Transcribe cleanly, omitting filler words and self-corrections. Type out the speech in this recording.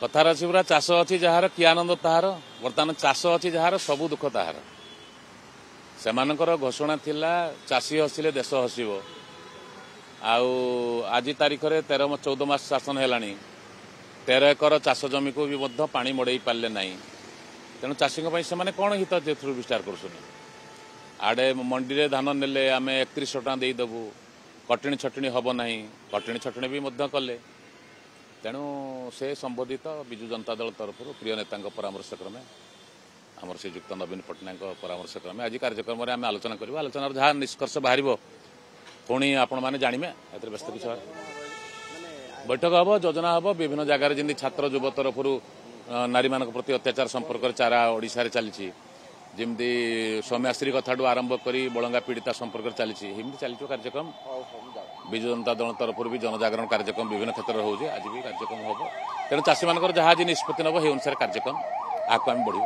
कथार अच्छी पूरा चाष अच्छी जार कि आनंद ताहार बर्तमान चाष अच्छी जार सबू दुख ताहार सेमानकर घोषणा थिला चाषी हसिले देश हसिब आज तारीख में 13-14 मास शासन है 13 एकर चाष जमी को भी पानी मड़े पारे ना तेणु चाषी से कौन हित विचार कर आड़े मंडी में धान नेले आम 31 टका देदेबू कटणी छटणी हम ना कटणी छटणी भी कले तेणु से संबोधित विजु जनता दल तरफ प्रिय नेता परामर्श क्रमे आमर श्रीजुक्त नवीन पट्टनायक परामर्श क्रमे आज कार्यक्रम में आम आलोचना करूँ आलोचना जहाँ निष्कर्ष बाहर पुणी आपण मैंने जानवे ए व्यस्त किसी बैठक हम योजना हम विभिन्न जगार जमी छात्र युव तरफ नारी मान प्रति अत्याचार संपर्क चारा ओडिशा चली जमी सौम्याश्री कथा आरंभ कर बलंगा पीड़िता संपर्क चली चली कार्यक्रम विजु जनता दल तरफ भी जनजागरण कार्यक्रम विभिन्न क्षेत्र में आज भी कार्यक्रम हम तेणु चाषी मान जहाँ निष्पत्ति नब से अनुसार कार्यक्रम आगे आम बढ़ू।